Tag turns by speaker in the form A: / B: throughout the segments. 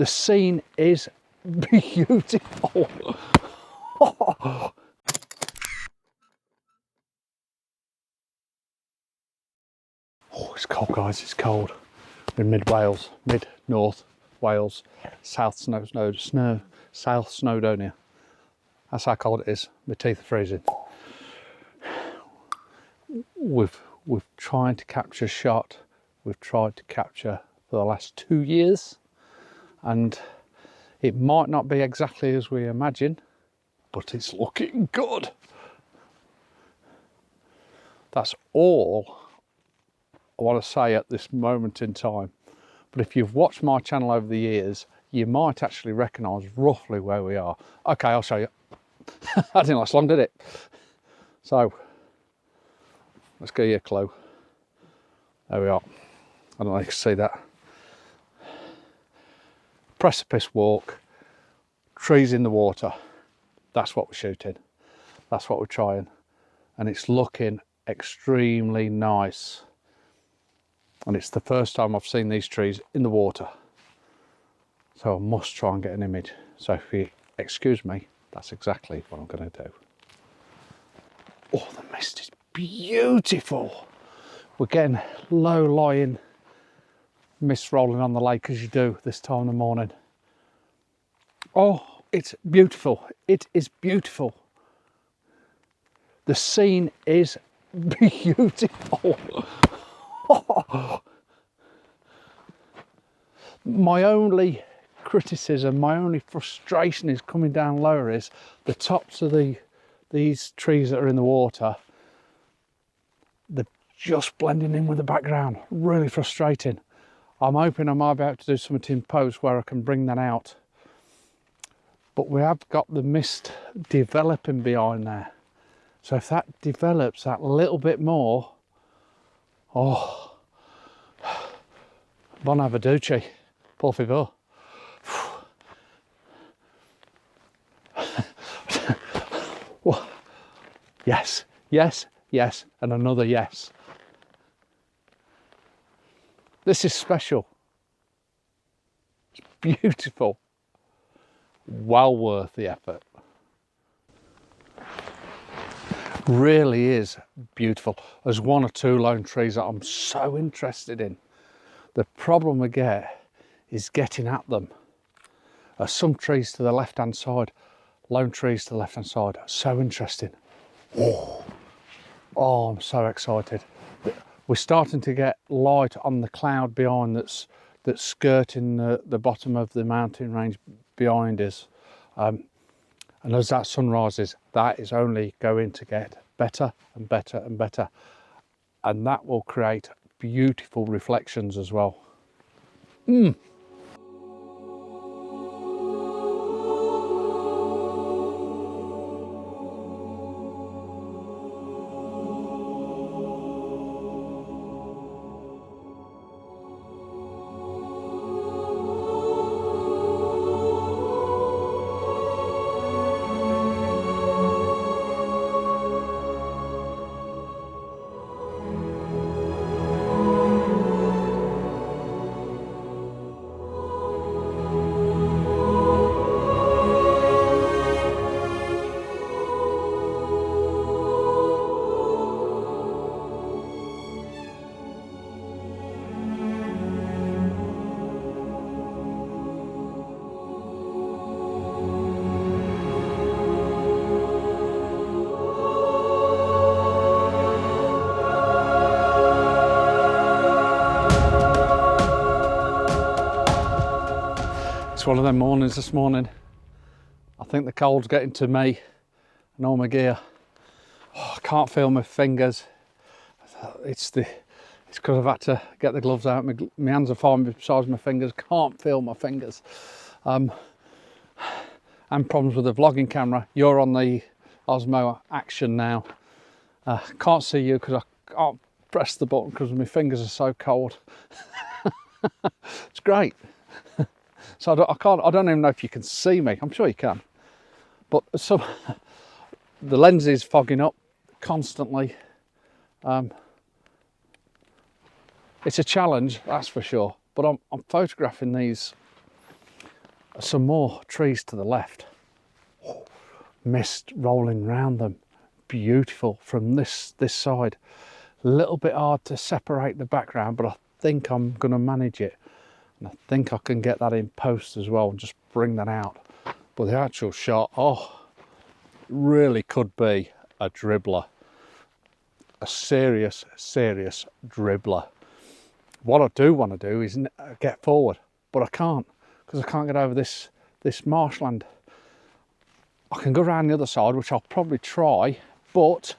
A: The scene is beautiful. Oh, it's cold, guys, it's cold. We're in mid-Wales, mid-North Wales, South Snowdonia. That's how cold it is. My teeth are freezing. We've tried to capture a shot. We've tried to capture for the last 2 years, and it might not be exactly as we imagine, but it's looking good. That's all I want to say at this moment in time. But if you've watched my channel over the years, you might actually recognise roughly where we are. Okay, I'll show you. That didn't last long, did it? So let's give you a clue. There we are. I don't know if you can see that. Precipice walk, trees in the water. That's what we're shooting. That's what we're trying. And it's looking extremely nice. And it's the first time I've seen these trees in the water. So I must try and get an image. So if you excuse me, that's exactly what I'm going to do. Oh, the mist is beautiful. We're getting low-lying mist rolling on the lake as you do this time in the morning. Oh, it's beautiful. It is beautiful. The scene is beautiful. My only criticism, my only frustration is coming down lower is the tops of these trees that are in the water. They're just blending in with the background. Really frustrating. I'm hoping I might be able to do something in post where I can bring that out. But we have got the mist developing behind there. So if that develops that little bit more, oh, bon avvaducci, por favor. Yes, yes, yes, and another yes. This is special. It's beautiful. Well worth the effort. Really is beautiful. There's one or two lone trees that I'm so interested in. The problem we get is getting at them. Some trees to the left hand side, lone trees to the left hand side. So interesting. Oh, I'm so excited. We're starting to get light on the cloud behind that's skirting the bottom of the mountain range behind us. And as that sun rises, that is only going to get better and better and better. And that will create beautiful reflections as well. It's one of them mornings this morning. I think the cold's getting to me and all my gear. Oh, I can't feel my fingers. It's because I've had to get the gloves out. My hands are fine besides my fingers. Can't feel my fingers. And problems with the vlogging camera. You're on the Osmo Action now. Can't see you because I can't press the button because my fingers are so cold. It's great. So I don't even know if you can see me. I'm sure you can. But the lens is fogging up constantly. It's a challenge, that's for sure. But I'm photographing these some more trees to the left. Mist rolling round them, beautiful from this side. A little bit hard to separate the background, but I think I'm going to manage it, and I think I can get that in post as well and just bring that out. But the actual shot, oh, really could be a dribbler, a serious dribbler. What I do want to do is get forward, but I can't, because I can't get over this marshland. I can go around the other side, which I'll probably try, but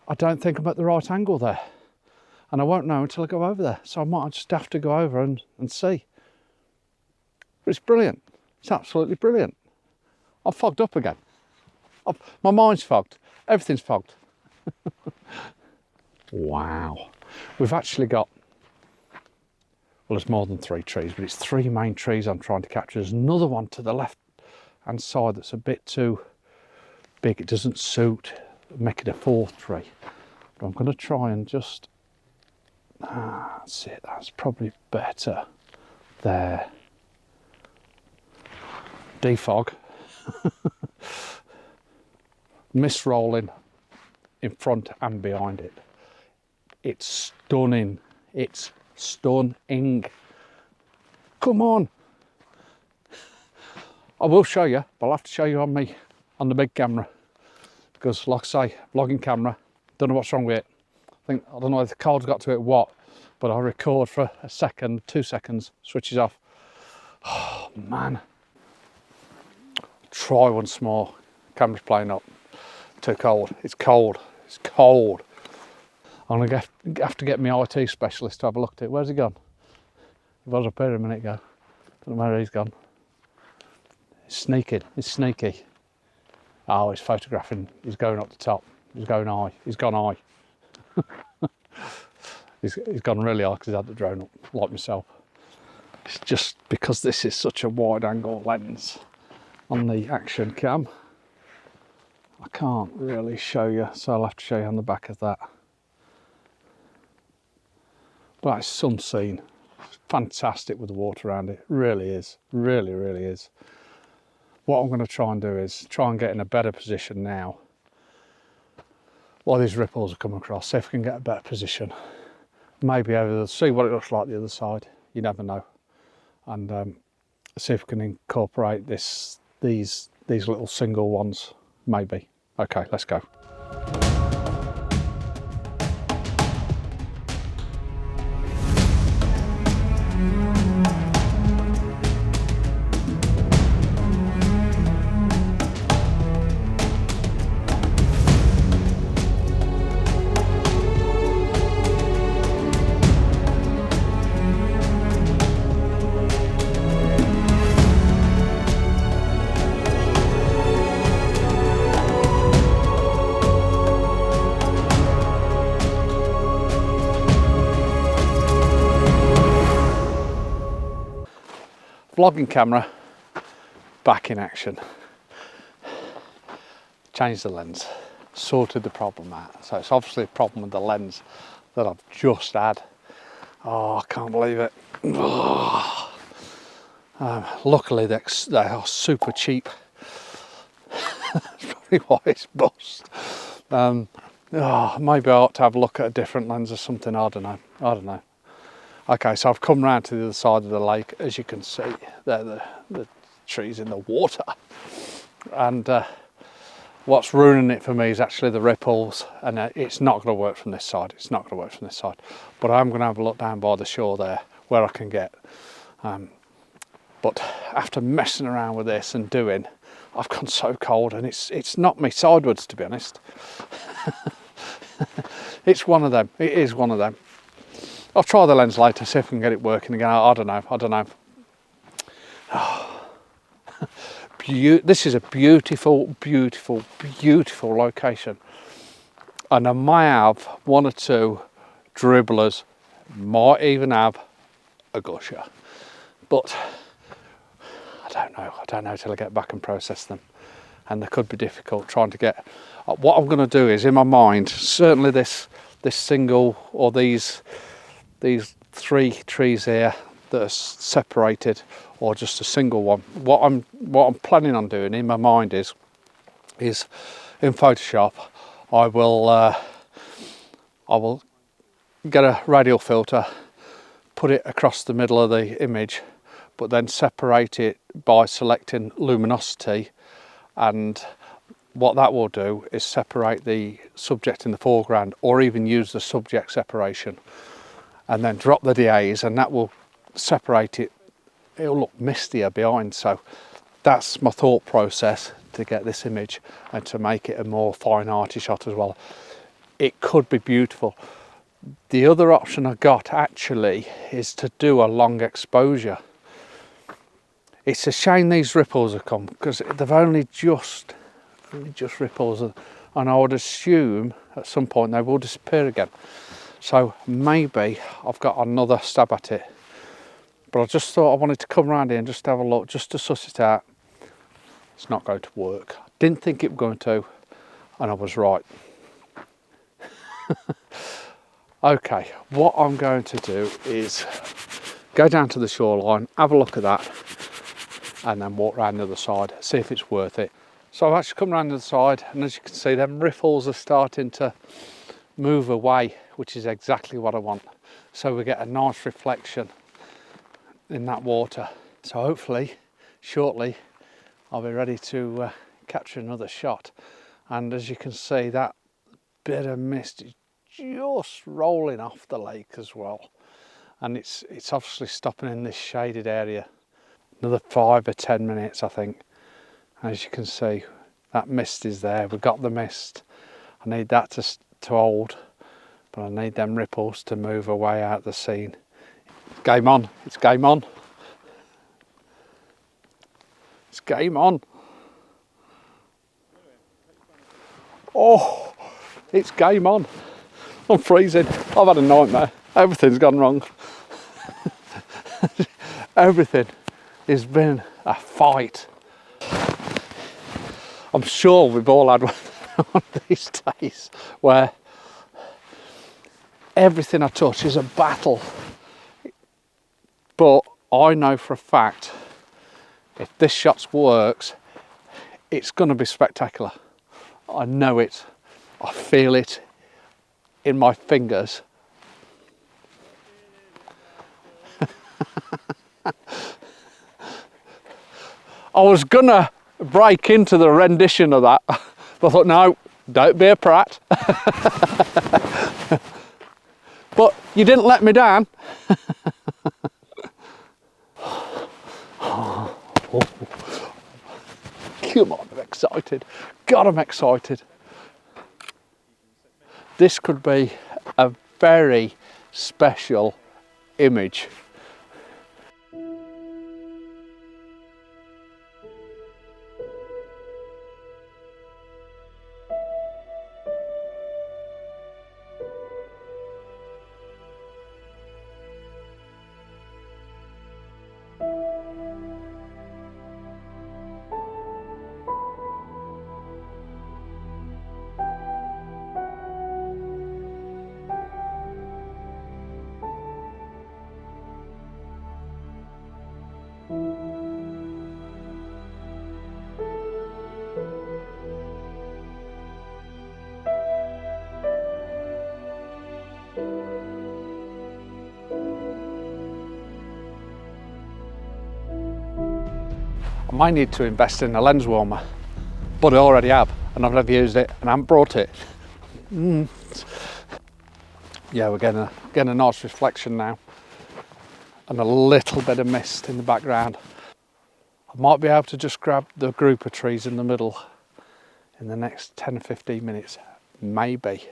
A: I don't think I'm at the right angle there, and I won't know until I go over there. So I might just have to go over and see. But it's brilliant. It's absolutely brilliant. I'm fogged up again. My mind's fogged. Everything's fogged. Wow. We've actually got, well, there's more than 3 trees, but it's 3 main trees I'm trying to capture. There's another one to the left hand side that's a bit too big. It doesn't suit, make it a 4th tree. But I'm going to try and just, that's it, that's probably better there. Defog. Mist rolling in front and behind it. It's stunning. It's stunning. Come on. I will show you, but I'll have to show you on the big camera, because like I say, vlogging camera, don't know what's wrong with it. I don't know if the cold's got to it or what, but I record for a second, 2 seconds, switches off. Oh man. Try once more. Camera's playing up. Too cold. It's cold. It's cold. I'm gonna have to get my IT specialist to have a look at it. Where's he gone? He was up here a minute ago. Don't know where he's gone. He's sneaking. He's sneaky. Oh, he's photographing. He's going up the top. He's going high. He's gone high. he's gone really high because he had the drone up, like myself. It's just because this is such a wide angle lens on the action cam, I can't really show you, so I'll have to show you on the back of that. But it's some scene. It's fantastic with the water around it. Really is. Really is. What I'm going to try and do is try and get in a better position now while these ripples are coming across. See if we can get a better position. Maybe see what it looks like the other side. You never know. And see if we can incorporate these little single ones, maybe. Okay, let's go. Vlogging camera back in action. Changed the lens, sorted the problem out. So it's obviously a problem with the lens that I've just had. Oh, I can't believe it. Oh. Luckily they are super cheap. That's probably why it's bust. Maybe I ought to have a look at a different lens or something. I don't know. Okay, so I've come round to the other side of the lake. As you can see, there the trees in the water. And what's ruining it for me is actually the ripples, and it's not going to work from this side. It's not going to work from this side. But I'm going to have a look down by the shore there, where I can get. But after messing around with this and doing, I've gone so cold, and it's knocked me sideways, to be honest. It's one of them. It is one of them. I'll try the lens later, see if I can get it working again. I don't know. Oh. This is a beautiful location. And I might have 1 or 2 dribblers, might even have a gusher. But I don't know till I get back and process them. And they could be difficult trying to get. What I'm going to do is, in my mind, certainly this single, or these 3 trees here, that are separated or just a single one. What I'm planning on doing in my mind is in Photoshop I will get a radial filter, put it across the middle of the image, but then separate it by selecting luminosity, and what that will do is separate the subject in the foreground, or even use the subject separation, and then drop the DAs, and that will separate it. It'll look mistier behind. So that's my thought process to get this image and to make it a more fine arty shot as well. It could be beautiful. The other option I got actually is to do a long exposure. It's a shame these ripples have come, because they've only just ripples, and I would assume at some point they will disappear again. So maybe I've got another stab at it, but I just thought I wanted to come around here and just have a look, just to suss it out. It's not going to work. I didn't think it was going to, and I was right. Okay, what I'm going to do is go down to the shoreline, have a look at that, and then walk around the other side, see if it's worth it. So I've actually come around the other side, and as you can see, them riffles are starting to move away, which is exactly what I want. So we get a nice reflection in that water. So hopefully, shortly, I'll be ready to capture another shot. And as you can see, that bit of mist is just rolling off the lake as well, and it's obviously stopping in this shaded area. Another 5 or 10 minutes, I think. As you can see, that mist is there. We've got the mist. I need that to hold, but I need them ripples to move away out of the scene. Game on. It's game on. It's game on. Oh, it's game on. I'm freezing. I've had a nightmare. Everything's gone wrong. Everything has been a fight. I'm sure we've all had one of these days where everything I touch is a battle. But I know for a fact, if this shot works, it's going to be spectacular. I know it. I feel it in my fingers. I was gonna break into the rendition of that, but I thought, no, don't be a prat. But you didn't let me down. Come on, I'm excited. God, I'm excited. This could be a very special image. I might need to invest in a lens warmer, but I already have, and I've never used it, and I haven't brought it. Yeah, we're getting a nice reflection now, and a little bit of mist in the background. I might be able to just grab the group of trees in the middle in the next 10 or 15 minutes. Maybe.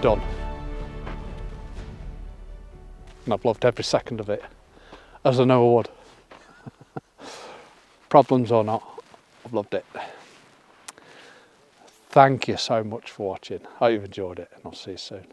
A: done. And I've loved every second of it, as I know I would. Problems or not, I've loved it. Thank you so much for watching. I hope you've enjoyed it, and I'll see you soon.